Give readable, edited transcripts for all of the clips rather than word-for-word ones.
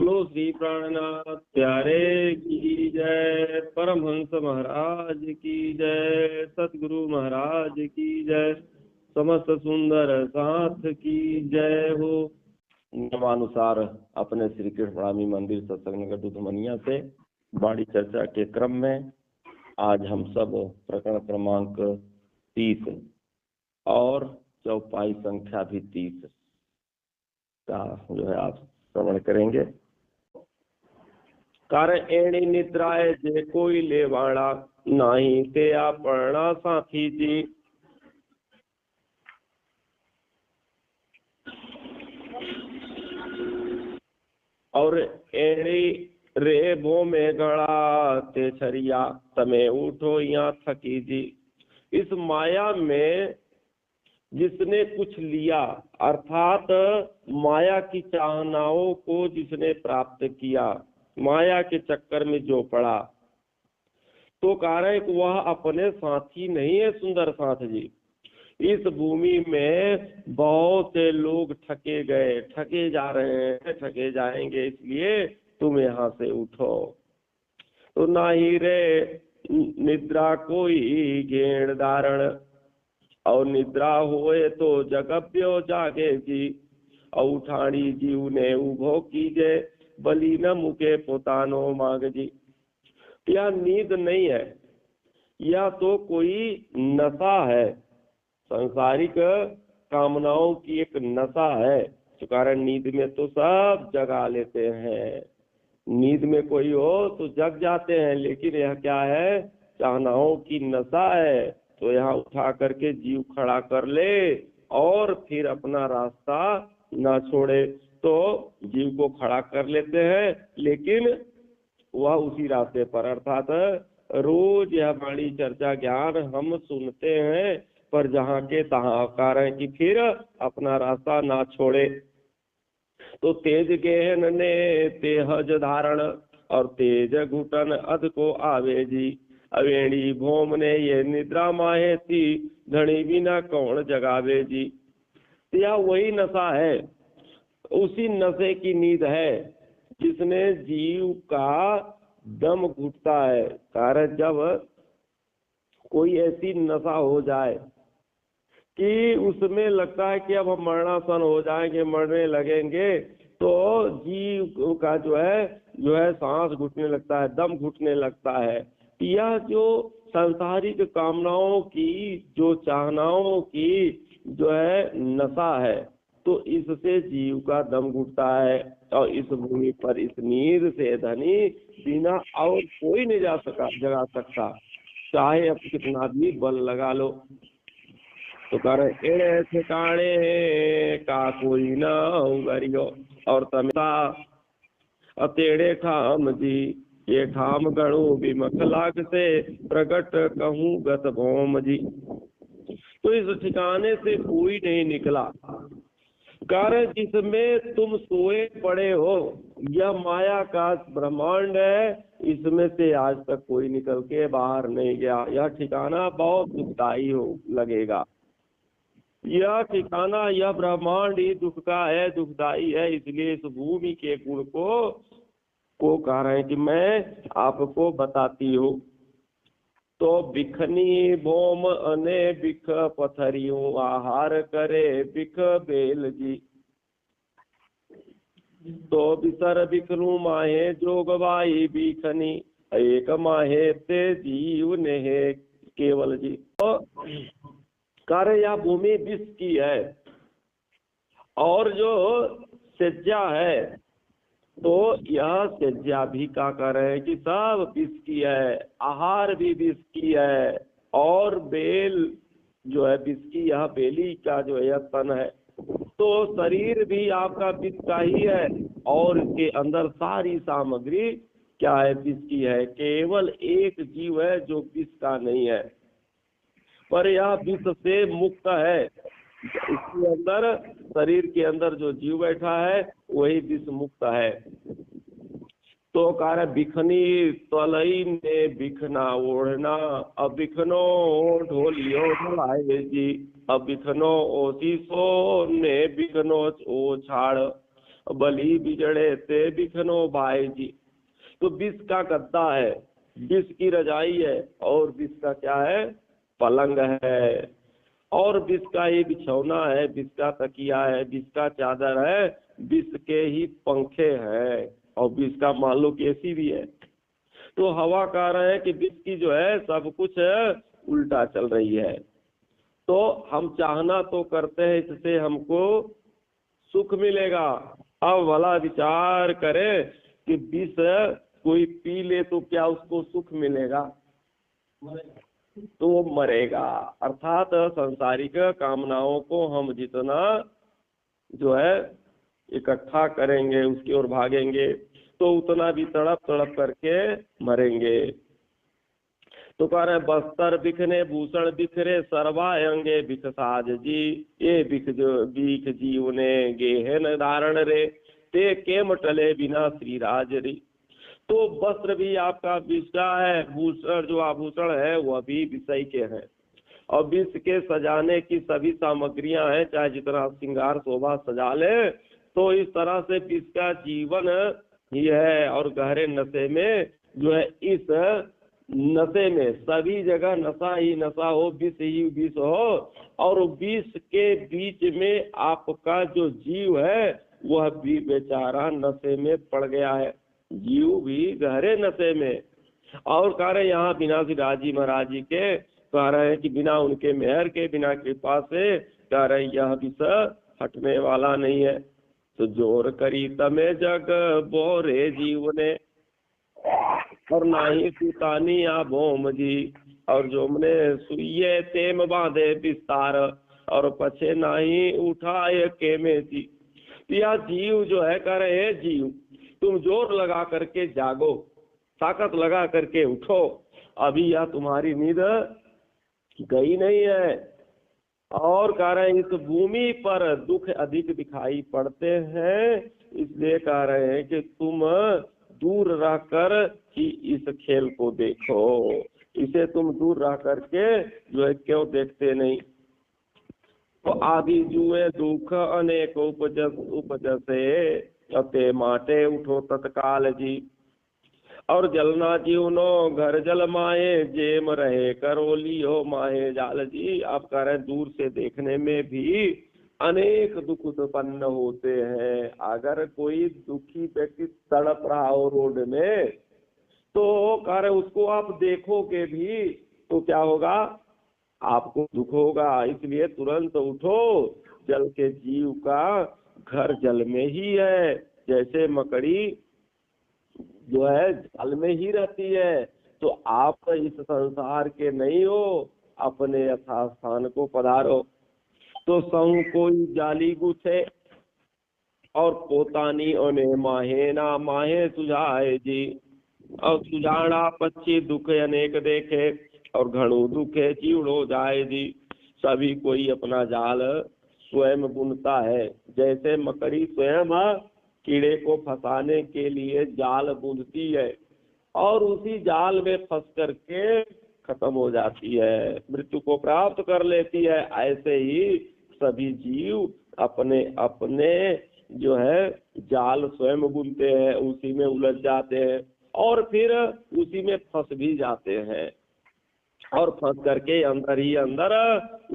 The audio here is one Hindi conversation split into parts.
बोलो श्री प्राणनाथ प्यारे की जय, परमहंस महाराज की जय, सतगुरु महाराज की जय, समस्त सुंदर साथ की जय हो। नियमानुसार अपने श्री कृष्ण प्रणामी मंदिर सत्संग नगर दुधमनिया से वाणी चर्चा के क्रम में आज हम सब प्रकरण क्रमांक 30 और चौपाई संख्या भी 30 का जो है आप श्रवण करेंगे। कारण एणी निद्राए जे कोई लेवाड़ा नाही ते आपना साथी जी। और एड़ी रे भो में गड़ा ते छरिया तमे उठो यहाँ थकी जी। इस माया में जिसने कुछ लिया अर्थात माया की चाहनाओं को जिसने प्राप्त किया, माया के चक्कर में जो पड़ा, तो कारण वह अपने साथी नहीं है। सुंदर साथ जी, इस भूमि में बहुत से लोग ठगे गए, ठगे जा रहे हैं, ठगे जाएंगे, इसलिए तुम यहाँ से उठो। तो ना ही रे निद्रा कोई घेण धारण, और निद्रा होए तो जगप्यो जागे जी। और उठाणी जीव ने उभो कीजे, बली न मुके पोतानो मांग जी। यह नींद नहीं है, यह तो कोई नशा है, सांसारिक कामनाओं की एक नशा है। तो कारण नींद में तो सब जगा लेते हैं, नींद में कोई हो तो जग जाते हैं, लेकिन यह क्या है, चाहनाओं की नशा है। तो यहाँ उठा करके जीव खड़ा कर ले और फिर अपना रास्ता ना छोड़े। तो जीव को खड़ा कर लेते हैं, लेकिन वह उसी रास्ते पर, अर्थात रोज यह वाणी चर्चा ज्ञान हम सुनते हैं, पर जहाँ के तहाँ कारण कि फिर अपना रास्ता ना छोड़े। तो तेज गेहन ने तेहज धारण, और तेज घुटन अध को आवे जी। अवेणी भोम ने ये निद्रा माहे थी, धनी बिना कौन जगावे जी। यह वही नशा है, उसी नशे की नींद है जिसने जीव का दम घुटता है। कारण जब कोई ऐसी नशा हो जाए कि उसमें लगता है कि अब हम मरणासन हो जाएंगे, मरने लगेंगे, तो जीव का जो है सांस घुटने लगता है, दम घुटने लगता है। यह जो सांसारिक कामनाओं की, जो चाहनाओं की जो है नशा है, तो इससे जीव का दम घुटता है। और इस भूमि पर इस नींद से धनी बिना और कोई नहीं जगा सकता, चाहे अब कितना भी बल लगा लो। तो कर एड़े ठिकाने का कोई ना उगरियो, और तमिता अतेड़े ठाम जी। ये ठाम गणु विमख लाग से, प्रगट कहूँ गत भौम जी। तो इस ठिकाने से कोई नहीं निकला, कारण जिसमें तुम सोए पड़े हो यह माया का ब्रह्मांड है, इसमें से आज तक कोई निकल के बाहर नहीं गया। यह ठिकाना बहुत दुखदाई हो लगेगा, यह ठिकाना, यह ब्रह्मांड ही दुख का है, दुखदाई है। इसलिए इस भूमि के गुण को कह रहे हैं कि मैं आपको बताती हूँ। तो बिखनी भोम अने बिख पथरियों, आहार करे बिख बेल जी। तो बिसर बिखरू माहे जोगवाई बिखनी, एक माहे ते जीव ने केवल जी। तो कार्य यह भूमि विष की है, और जो सज्जा है तो यह सज्जा भी का कर रहे हैं कि सब विष की है, आहार भी विष की है, और बेल जो है विष की, यह बेली का जो है तन है। तो शरीर भी आपका विष का ही है, और इसके अंदर सारी सामग्री क्या है, विष की है। केवल एक जीव है जो विष का नहीं है, पर यह विष से मुक्त है। इसके अंदर, शरीर के अंदर जो जीव बैठा है वही विष मुक्त है। तो कार्य बिखनी तलई ने बिखना ओढ़ना, अब बिखनो ढोलियो ढलाए जी। अब बिखनो ओसीसो ने बिखनो ओ छाड़, बलि बिजड़े ते बिखनो भाई जी। तो विष का गद्दा है, विष की रजाई है, और विष का क्या है, पलंग है, और विष का ही बिछौना है, विष का तकिया है, विष का चादर है, विष के ही पंखे हैं, और विष का मान लो एसी भी है। तो हवा कह रहे हैं कि विष की जो है सब कुछ उल्टा चल रही है। तो हम चाहना तो करते हैं इससे हमको सुख मिलेगा। अब भला विचार करें कि विष कोई पी ले तो क्या उसको सुख मिलेगा? तो वो मरेगा। अर्थात सांसारिक कामनाओं को हम जितना जो है इकट्ठा करेंगे, उसकी ओर भागेंगे, तो उतना भी तड़प तड़प करके मरेंगे। तो कह रहे बस्तर बिखने भूषण बिखरे सर्वांगे बिख साज जी, ये बिख जीव ने गेहन धारण रे, ते केम टले बिना श्री राज री। तो वस्त्र भी आपका विष का है, भूषण जो आभूषण है वह भी विषय के हैं, और विष के सजाने की सभी सामग्रियां हैं, चाहे जितना श्रृंगार शोभा सजा ले, तो इस तरह से विष का जीवन ही है। और गहरे नशे में जो है, इस नशे में सभी जगह नशा ही नशा हो, विष ही विष हो, और विष के बीच में आपका जो जीव है वह भी बेचारा नशे में पड़ गया है, जीव भी गहरे नशे में। और कह रहे यहाँ बिना राजी महाराज जी के कह रहे हैं कि बिना उनके मेहर के, बिना कृपा से कह रहे यह विष हटने वाला नहीं है। तो जोर करी तमे जग बोरे जीव ने, और नाही सुतानी आ भोम जी, और जोमने सुइये तेम बांधे विस्तार, और पछे नाही उठाए केमे जी। यह जीव जो है कह रहे हैं, जीव तुम जोर लगा करके जागो, ताकत लगा करके उठो, अभी यह तुम्हारी नींद गई नहीं है। और कह रहे हैं इस भूमि पर दुख अधिक दिखाई पड़ते हैं, इसलिए कह रहे हैं कि तुम दूर रहकर ही इस खेल को देखो, इसे तुम दूर रह करके जो है क्यों देखते नहीं। तो आदि जुए दुख अनेक उपजसे, अते माटे उठो तत्काल जी, और जलना जीवनो घर जल माए, जेम रहे करोली हो माहे जाल जी। आप कह रहे हैं दूर से देखने में भी अनेक दुख उत्पन्न होते हैं। अगर कोई दुखी व्यक्ति तड़प रहा हो रोड में, तो कह रहे उसको आप देखोगे भी तो क्या होगा, आपको दुख होगा। इसलिए तुरंत उठो, जल के जीव का घर जल में ही है, जैसे मकड़ी जो है जल में ही रहती है। तो आप इस संसार के नहीं हो, अपने यथास्थान को पधारो। तो सहु कोई जाली गुछे, और पोतानी ओने माहे ना माहे सुझाए जी, और सुझाड़ा पक्षी दुख अनेक देखे, और घणु दुखे चिवड़ो जाए जी। सभी कोई अपना जाल स्वयं बुनता है, जैसे मकड़ी स्वयं कीड़े को फंसाने के लिए जाल बुनती है, और उसी जाल में फंस करके खत्म हो जाती है, मृत्यु को प्राप्त कर लेती है। ऐसे ही सभी जीव अपने अपने जो है जाल स्वयं बुनते हैं, उसी में उलझ जाते हैं, और फिर उसी में फंस भी जाते हैं, और फंस करके अंदर ही अंदर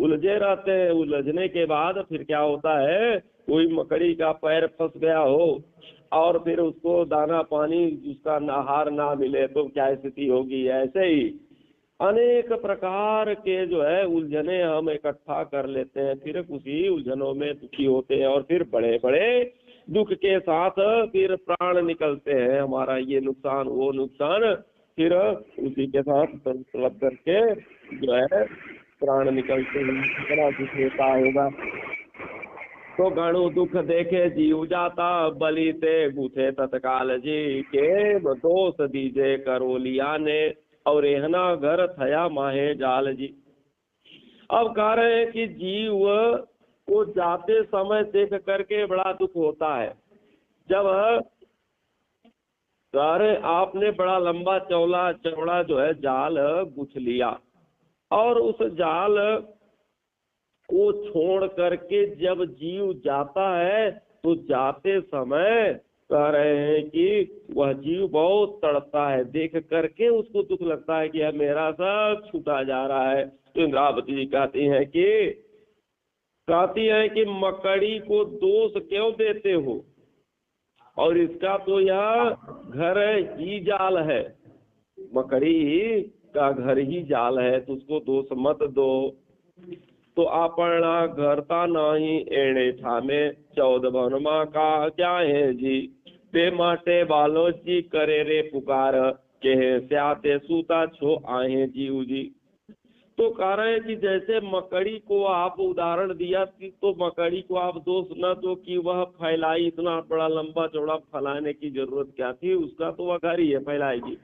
उलझे रहते हैं। उलझने के बाद फिर क्या होता है, कोई मकड़ी का पैर फंस गया हो और फिर उसको दाना पानी उसका आहार ना मिले तो क्या स्थिति होगी। ऐसे ही अनेक प्रकार के जो है उलझने हम इकट्ठा कर लेते हैं, फिर उसी उलझनों में दुखी होते हैं, और फिर बड़े बड़े दुख के साथ फिर प्राण निकलते हैं, हमारा ये नुकसान वो नुकसान, फिर उसी के साथ तलब करके जो है प्राण निकलते हैं। कितना दुख होता होगा। तो गणु दुख देखे जीव जाता, बलि ते गुथे तत्काल जी, के दोष दीजे करोलिया ने, और एहना घर थया माहे जाल जी। अब कह रहे हैं कि जीव को जाते समय देख करके बड़ा दुख होता है। जब कह रहे आपने बड़ा लंबा चौड़ा जो है जाल गुछ लिया, और उस जाल को छोड़ करके जब जीव जाता है तो जाते समय कह रहे हैं कि वह जीव बहुत तड़पता है, देख करके उसको दुख लगता है कि अब मेरा सब छूटा जा रहा है। तो इंद्रावती जी कहती हैं कि मकड़ी को दोष क्यों देते हो, और इसका तो यह घर ही जाल है, मकड़ी का घर ही जाल है, तो उसको दोष मत दो। तो आपना घरता नहीं एणे ठामे 14 भनमा का क्या है जी, ते माटे बालो जी करे रे पुकार, के स्याते सूता छो आहे जीव जी। तो कह रहे हैं कि जैसे मकड़ी को आप उदाहरण दिया कि तो मकड़ी को आप दोष न दो कि वह फैलाई, इतना बड़ा लंबा चौड़ा फैलाने की जरूरत क्या थी, उसका तो वह घर ही है, फैलाएगी।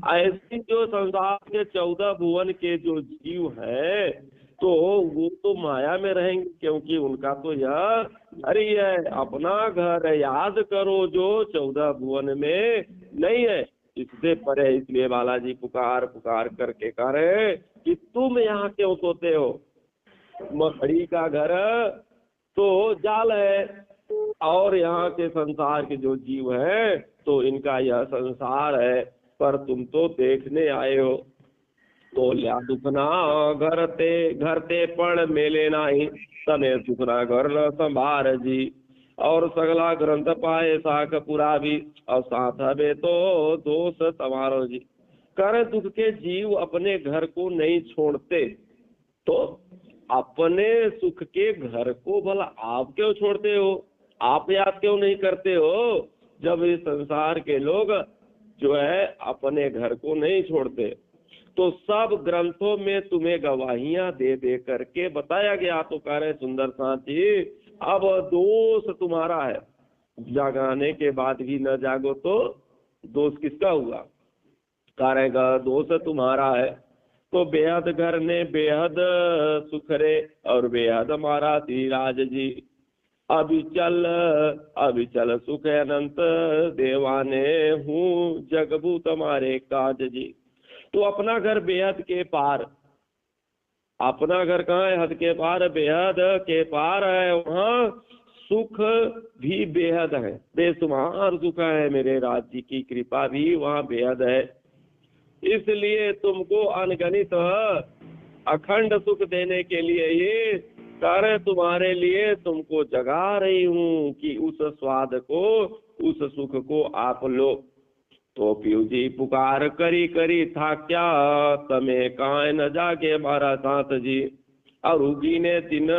ऐसी जो संसार के 14 भुवन के जो जीव है तो वो तो माया में रहेंगे, क्योंकि उनका तो यह घर ही है, अपना घर है। याद करो जो 14 भुवन में नहीं है, इससे परे। इसलिए बालाजी पुकार पुकार करके कह रहे कि तुम यहाँ क्यों सोते हो, मकड़ी का घर तो जाल है, और यहाँ के संसार के जो जीव है तो इनका यह संसार है, पर तुम तो देखने आए हो। तो लिया दुखना घर ते पण मेले नाही, तने दुखना घर न संभार जी। और सगला ग्रंथ पाए साख पुरा भी, और साथ हवे तो दोष तुम्हारो जी। कर दुख के जीव अपने घर को नहीं छोड़ते, तो अपने सुख के घर को भला आप क्यों छोड़ते हो, आप याद क्यों नहीं करते हो, जब इस संसार के लोग जो है अपने घर को नहीं छोड़ते। तो सब ग्रंथों में तुम्हें गवाहियां दे दे करके बताया गया। तो कह रहे सुंदर साथी, अब दोष तुम्हारा है, जगाने के बाद भी न जागो तो दोष किसका हुआ, कह रहेगा दोष तुम्हारा है। तो बेहद घर ने बेहद सुख रे, और बेहद हमारा धीराज जी। अभिचल सुख अनंत देवाने हूँ, जगबू तुम्हारे काज जी। तो अपना घर बेहद के पार, अपना घर कहाँ है, हद के पार, बेहद के पार है, वहाँ सुख भी बेहद है, बेशुमार सुख है, मेरे राज्य की कृपा भी वहाँ बेहद है। इसलिए तुमको अनगणित अखंड सुख देने के लिए ये कार्य तुम्हारे लिए तुमको जगा रही हूँ कि उस स्वाद को, उस सुख को आप लो। तो पीयू जी पुकार करी करी था क्या, तमे काहे न जागे मारा साथ जी। और उगी ने दिन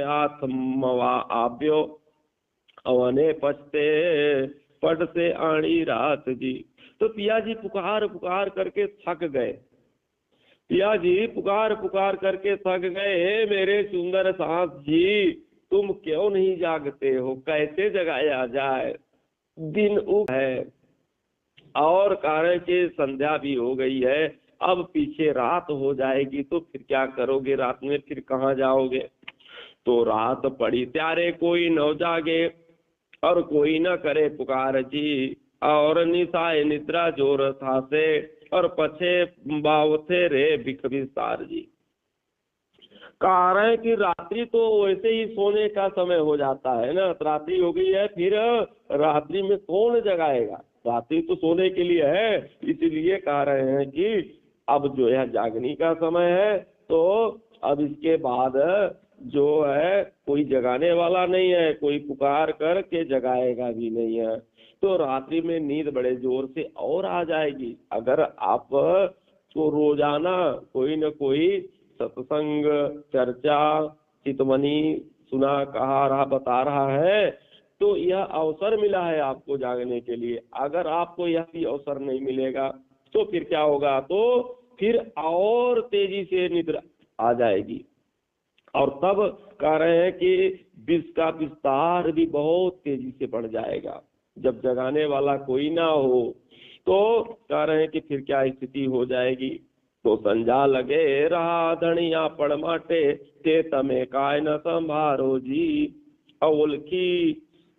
आत्मवा आप्यो, अवने पछते पट से आणी रात जी। तो पिया जी पुकार पुकार करके थक गए, पिया जी पुकार पुकार करके थक गए, मेरे सुंदर साथ जी तुम क्यों नहीं जागते हो, कैसे जगाया जाए, दिन उग है और कारण की संध्या भी हो गई है, अब पीछे रात हो जाएगी, तो फिर क्या करोगे, रात में फिर कहाँ जाओगे। तो रात पड़ी त्यारे कोई न जागे, और कोई न करे पुकार जी। और निशाए निद्रा जोर था से, और पछे बावथे रे भिख विस्तार जी। कारण कि रात्रि तो वैसे ही सोने का समय हो जाता है ना, रात्रि हो गई है, फिर रात्रि में कौन जगाएगा, रात्रि तो सोने के लिए है। इसलिए कह रहे हैं कि अब जो है जागने का समय है, तो अब इसके बाद जो है कोई जगाने वाला नहीं है, कोई पुकार कर के जगाएगा भी नहीं है। तो रात्रि में नींद बड़े जोर से और आ जाएगी। अगर आप को रोजाना कोई न कोई सत्संग, चर्चा, चितमनी सुना, कहा रहा, बता रहा है, तो यह अवसर मिला है आपको जागने के लिए। अगर आपको यह भी अवसर नहीं मिलेगा तो फिर क्या होगा, तो फिर और तेजी से निद्रा आ जाएगी। और तब कह रहे हैं कि विष का विस्तार भी बहुत तेजी से बढ़ जाएगा। जब जगाने वाला कोई ना हो तो कह रहे हैं कि फिर क्या स्थिति हो जाएगी। तो संजा लगे रहा धनिया पड़ माटे, ते तमे काय न संभारो जी।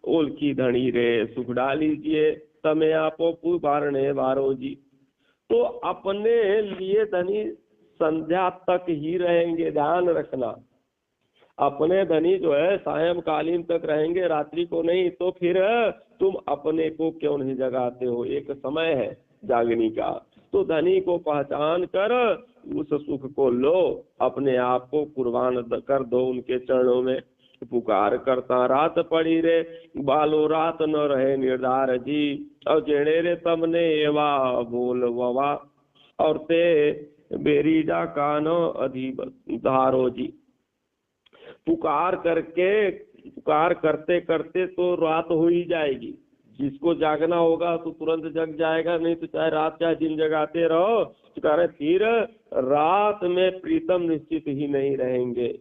ओलखी धनी रे सुख डालीजिए, तमे आपो पुबारने वारो जी। तो अपने लिए धनी संध्या तक ही रहेंगे, ध्यान रखना। अपने धनी जो है सायंकालीन तक रहेंगे, रात्रि को नहीं, तो फिर तुम अपने को क्यों नहीं जगाते हो? एक समय है जागने का, तो धनी को पहचान कर उस सुख को लो, अपने आप को कुर्बान कर दो उनके चरणों में। पुकार करता रात पड़ी रे, बालो रात न रहे निर्धार जी, और जेड़े रे तमने एवा बोल ववा, और ते बेरीजा कानो अधिधारो जी। पुकार करते करते तो रात हो ही जाएगी। जिसको जागना होगा तो तुरंत जग जाएगा, नहीं तो चाहे रात चाहे दिन जगाते रहो, तो कह रहे फिर रात में प्रीतम निश्चित ही नहीं रहेंगे।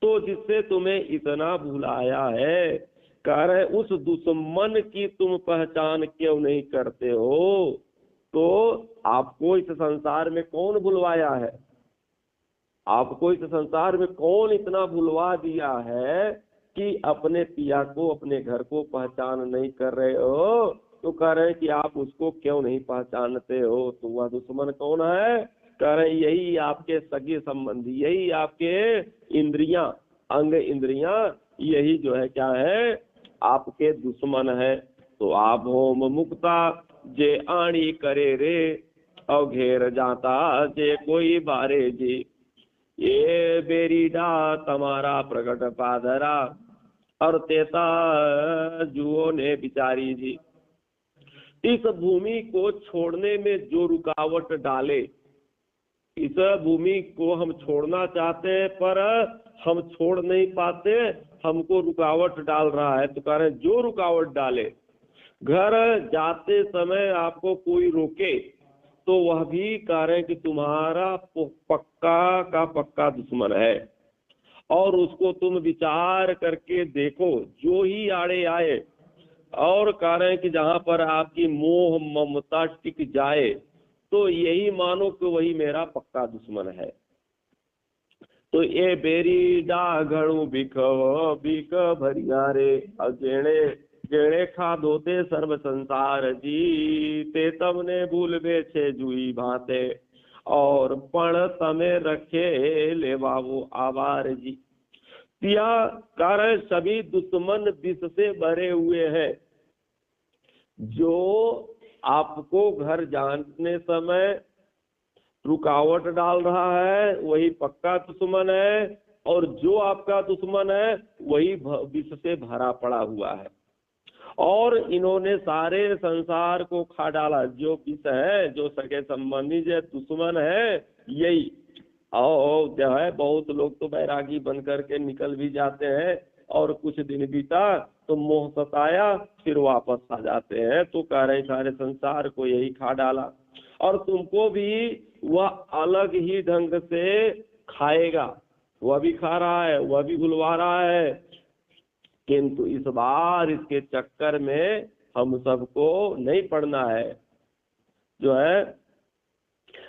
तो जिससे तुम्हें इतना भुलाया है, कह रहे उस दुश्मन की तुम पहचान क्यों नहीं करते हो? तो आपको इस संसार में कौन भुलवाया है? आपको इस संसार में कौन इतना भुलवा दिया है कि अपने पिया को, अपने घर को पहचान नहीं कर रहे हो? तो कह रहे हैं कि आप उसको क्यों नहीं पहचानते हो? तो वह दुश्मन कौन है? कह रहे हैं यही आपके सगे संबंधी, यही आपके इंद्रियां, अंग इंद्रियां, यही जो है क्या है, आपके दुश्मन है। तो आप होम मुक्ता जे आणी करे रे, और घेर जाता जे कोई बारे जी। ये बेरीडा तुम्हारा प्रकट पादरा, और तेता जुओ ने बिचारी जी। इस भूमि को छोड़ने में जो रुकावट डाले, इस भूमि को हम छोड़ना चाहते हैं पर हम छोड़ नहीं पाते, हमको रुकावट डाल रहा है। तो कह रहे हैं जो रुकावट डाले, घर जाते समय आपको कोई रोके, तो वह भी कह रहे हैं कि तुम्हारा पक्का का पक्का दुश्मन है। और उसको तुम विचार करके देखो, जो ही आड़े आए, और कह रहे हैं कि जहां पर आपकी मोह ममता टिक जाए, तो यही मानो कि वही मेरा पक्का दुश्मन है। तो ये बेरी डाघणु बिख बिख भरिया रे, जेणे जेणे खाधो ते सर्व संसार जी, ते तमने भूल बेछे जुई भाते, और पण तमे रखे लेवा वो आवार जी। पिया कारण सभी दुश्मन विष से भरे हुए हैं। जो आपको घर जाने समय रुकावट डाल रहा है वही पक्का दुश्मन है, और जो आपका दुश्मन है वही विष से भरा पड़ा हुआ है। और इन्होंने सारे संसार को खा डाला। जो विष है, जो सगे संबंधी जो दुश्मन है, यही। और जो है बहुत लोग तो बैरागी बन करके निकल भी जाते हैं, और कुछ दिन बीता तो मोह सताया, फिर वापस आ जाते हैं। तो कह रहे सारे संसार को यही खा डाला, और तुमको भी वह अलग ही ढंग से खाएगा। वह भी खा रहा है, वह भी भुलवा रहा है, किंतु इस बार इसके चक्कर में हम सबको नहीं पड़ना है। जो है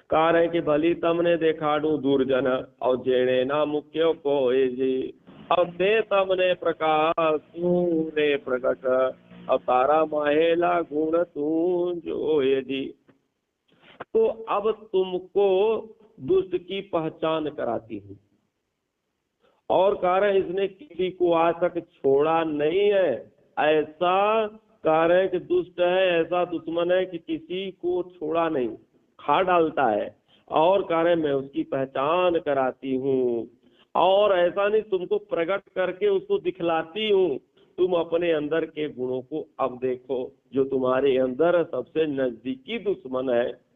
कह रहे कि भली तमने देखाड़ू दूरजन, और जेड़े ना मुख्यो को जी, अब ते तमने प्रकाश रे प्रकट, अब तारा माहेला गुण तू जो ये जी। तो अब तुमको दुष्ट की पहचान कराती हूँ। और कह रहे इसने किसी को आज तक छोड़ा नहीं है। ऐसा कह रहे कि दुष्ट है, ऐसा दुश्मन है कि किसी को छोड़ा नहीं, खा डालता है। और कह रहे मैं उसकी पहचान कराती हूँ, और ऐसा नहीं तुमको प्रकट करके उसको दिखलाती हूँ। तुम अपने अंदर के गुणों को अब देखो, जो तुम्हारे अंदर सबसे नजदीकी दुश्मन है।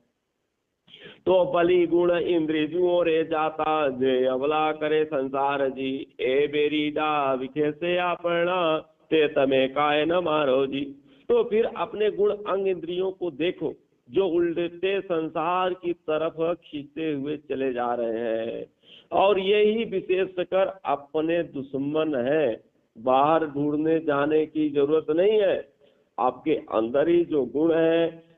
तो बलि गुण इंद्रियों रे जाता, जे अवला करे संसार जी, ए बेरीडा विखे से आपना, ते तमे काय न मारो जी। तो फिर अपने गुण अंग इंद्रियों को देखो, जो उल्टे संसार की तरफ खींचते हुए चले जा रहे हैं, और यही विशेषकर अपने दुश्मन है। बाहर ढूंढने जाने की जरूरत नहीं है, आपके अंदर ही जो गुण है,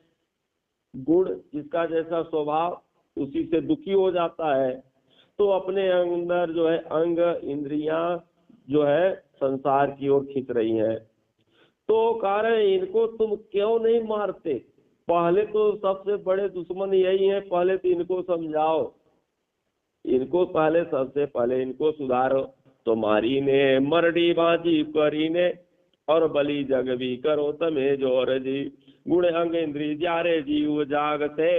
गुण जिसका जैसा स्वभाव उसी से दुखी हो जाता है। तो अपने अंदर जो है अंग इंद्रियां जो है संसार की ओर खींच रही हैं। तो कह रहे हैं इनको तुम क्यों नहीं मारते? पहले तो सबसे बड़े दुश्मन यही है, पहले तो इनको समझाओ। इनको पहले, सबसे पहले इनको सुधारो। तो मारी ने मरडी बाजी करी ने, और बली जग भी करो तमे जोर जी। गुण अंग इंद्री जारे जीव जागते,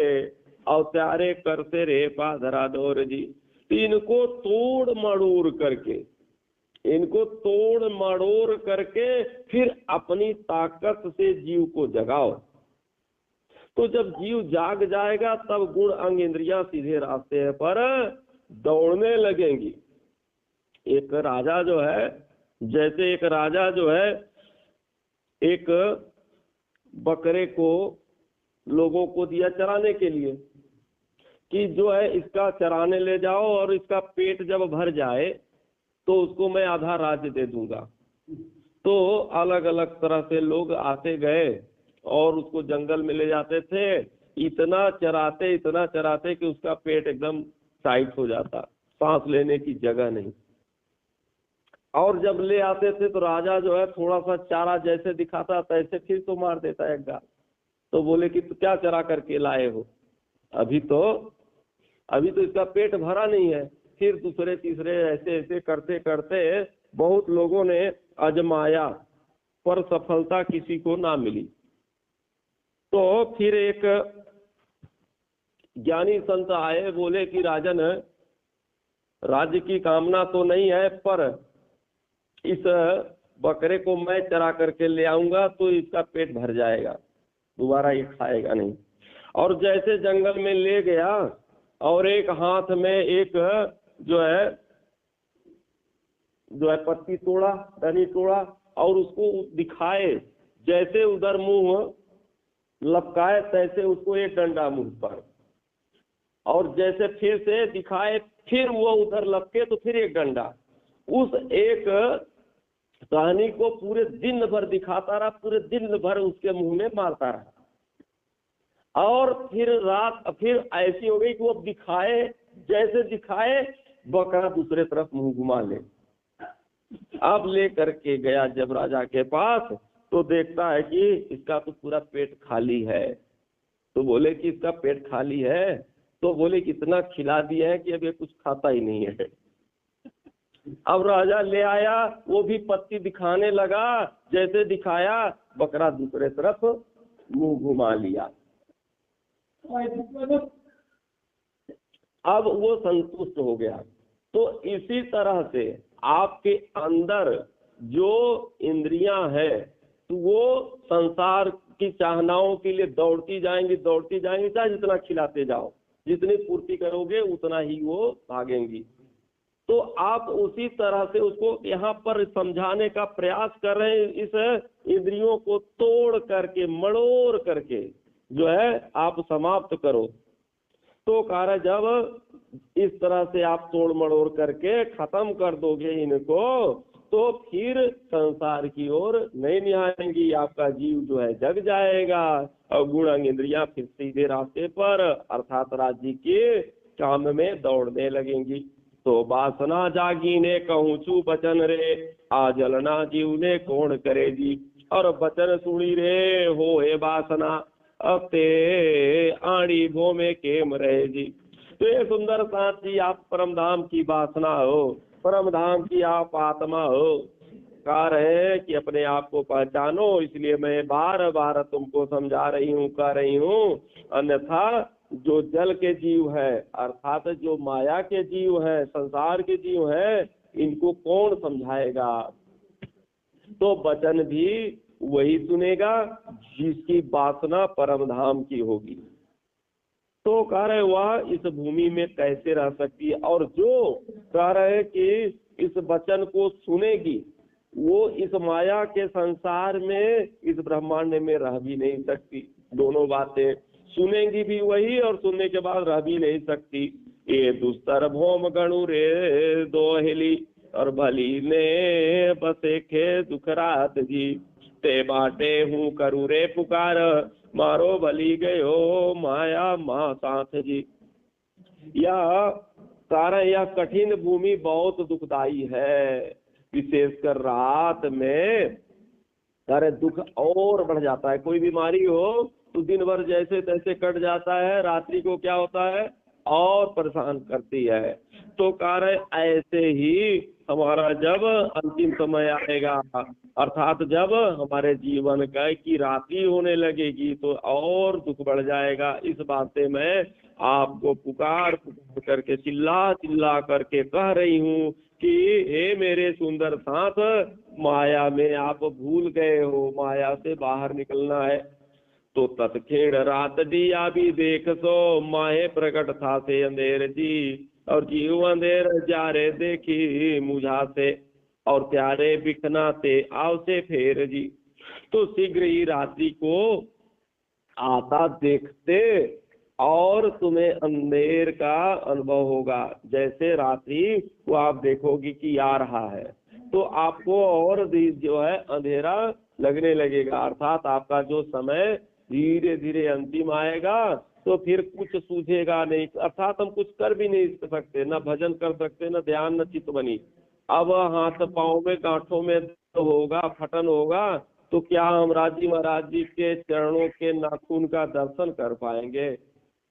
और त्यारे करते रे पाधरा दौर जी। तो इनको तोड़ मड़ोड़ करके, इनको तोड़ मड़ोड़ करके फिर अपनी ताकत से जीव को जगाओ। तो जब जीव जाग जाएगा तब गुण अंग इंद्रियां सीधे रास्ते पर दौड़ने लगेंगी। एक राजा जो है, जैसे एक राजा जो है एक बकरे को लोगों को दिया चराने के लिए कि जो है इसका चराने ले जाओ, और इसका पेट जब भर जाए तो उसको मैं आधा राज्य दे दूंगा। तो अलग अलग तरह से लोग आते गए और उसको जंगल में ले जाते थे, इतना चराते कि उसका पेट एकदम टाइट हो जाता, सांस लेने की जगह नहीं। और जब ले आते थे तो राजा जो है थोड़ा सा चारा जैसे दिखाता तैसे फिर तो मार देता एक गाल। तो बोले कि तू क्या चरा करके लाए हो? अभी तो इसका पेट भरा नहीं है। फिर दूसरे तीसरे ऐसे ऐसे करते करते बहुत लोगों ने आजमाया, पर सफलता किसी को ना मिली। तो फिर एक ज्ञानी संत आए, बोले कि राजन, राज्य की कामना तो नहीं है, पर इस बकरे को मैं चरा करके ले आऊंगा तो इसका पेट भर जाएगा, दोबारा ये खाएगा नहीं। और जैसे जंगल में ले गया और एक हाथ में एक जो है पत्ती तोड़ा, डनी तोड़ा, और उसको दिखाए, जैसे उधर मुंह लपकाए तैसे उसको एक डंडा मुंह पर, और जैसे फिर से दिखाए फिर वो उधर लपके तो फिर एक डंडा। उस एक कहानी को पूरे दिन भर दिखाता रहा, पूरे दिन भर उसके मुंह में मारता रहा। और फिर रात फिर ऐसी हो गई कि वो दिखाए, जैसे दिखाए बकरा दूसरे तरफ मुंह घुमा ले। अब ले करके गया जब राजा के पास, तो देखता है कि इसका तो पूरा पेट खाली है। तो बोले कि इसका पेट खाली है? तो बोले कि इतना खिला दिया है कि अब ये कुछ खाता ही नहीं है। अब राजा ले आया, वो भी पत्ती दिखाने लगा, जैसे दिखाया बकरा दूसरे तरफ मुंह घुमा लिया। अब वो संतुष्ट हो गया। तो इसी तरह से आपके अंदर जो इंद्रियां हैं, तो वो संसार की चाहनाओं के लिए दौड़ती जाएंगी, चाहे जितना खिलाते जाओ, जितनी पूर्ति करोगे उतना ही वो भागेंगी। तो आप उसी तरह से उसको यहाँ पर समझाने का प्रयास कर रहे हैं, इस इंद्रियों को तोड़ करके मड़ोड़ करके जो है आप समाप्त करो। तो कार्य जब इस तरह से आप तोड़ मड़ोड़ करके खत्म कर दोगे इनको, तो फिर संसार की ओर नहीं निहारेंगी, आपका जीव जो है जग जाएगा और गुण इंद्रियां फिर सीधे रास्ते पर अर्थात राज्य के काम में दौड़ने लगेंगी। तो वासना जागी ने कहूँ छू बचन रे, आ जलना जीव ने कौन करे जी। और बचन सुनी रे हो हे वासना, अब ते आड़ी भो में केम रहे जी। तो ये सुंदर साथ जी, आप परम धाम की वासना हो, परम धाम की आप आत्मा हो, कह रहे हैं कि अपने आप को पहचानो। इसलिए मैं बार बार तुमको समझा रही हूँ, कह रही हूँ। अन्यथा जो जल के जीव है, अर्थात जो माया के जीव है, संसार के जीव है, इनको कौन समझाएगा? तो वचन भी वही सुनेगा जिसकी वासना परम धाम की होगी। तो कह रहे वह इस भूमि में कैसे रह सकती है, और जो कह रहे कि इस वचन को सुनेगी वो इस माया के संसार में, इस ब्रह्मांड में रह भी नहीं सकती। दोनों बातें सुनेंगी भी वही, और सुनने के बाद रह भी नहीं सकती। ये दुस्तर भौम गणु रे दोहली, और भली ने बसे खे दुख रात जी। ते बाटे हूँ करू रे पुकार, मारो भली गयो माया माँ साथ जी। यह कारण, यह कठिन भूमि बहुत दुखदाई है, विशेषकर रात में सारे दुख और बढ़ जाता है। कोई बीमारी हो तो दिन भर जैसे तैसे कट जाता है, रात्रि को क्या होता है और परेशान करती है। तो कार्य ऐसे ही हमारा जब अंतिम समय आएगा, अर्थात जब हमारे जीवन का की रात्रि होने लगेगी तो और दुख बढ़ जाएगा। इस बात से मैं आपको पुकार पुकार करके चिल्ला चिल्ला करके कह रही हूँ कि हे मेरे सुंदर साथ, माया में आप भूल गए हो, माया से बाहर निकलना है। तो तत्खेड़ रात दिया भी देख सो, माहे प्रकट था से अंधेर जी, और जीव अंधेर जा रे देखी मुझा से, और प्यारे बिखनाते आव से फेर जी। तो शीघ्र ही रात्रि को आता देखते और तुम्हें अंधेर का अनुभव होगा। जैसे रात्रि को आप देखोगी कि आ रहा है तो आपको और जो है अंधेरा लगने लगेगा, अर्थात आपका जो समय धीरे धीरे अंतिम आएगा तो फिर कुछ सूझेगा नहीं, अर्थात हम कुछ कर भी नहीं सकते, न भजन कर सकते, न ध्यान, न चितवनी। अब हाथ पांव में गांठों में होगा, फटन होगा, तो क्या हम राजी महाराज जी के चरणों के नाखून का दर्शन कर पाएंगे?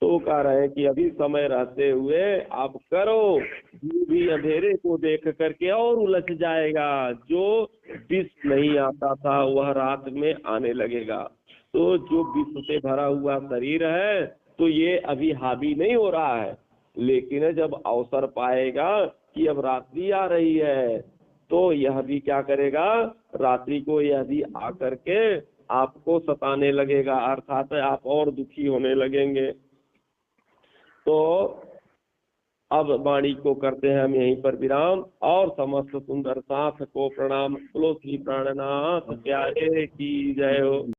तो कह रहे हैं कि अभी समय रहते हुए आप करो, जो भी अंधेरे को देख करके और उलझ जाएगा, जो विष नहीं आता था वह रात में आने लगेगा। तो जो विष से भरा हुआ शरीर है तो ये अभी हावी नहीं हो रहा है, लेकिन जब अवसर पाएगा कि अब रात्रि आ रही है तो यह भी क्या करेगा, रात्रि को यह भी आकर के आपको सताने लगेगा, अर्थात आप और दुखी होने लगेंगे। तो अब वाणी को करते हैं हम यहीं पर विराम, और समस्त सुंदर साथ को प्रणाम। बोलो श्री प्राणनाथ प्यारे की जय हो।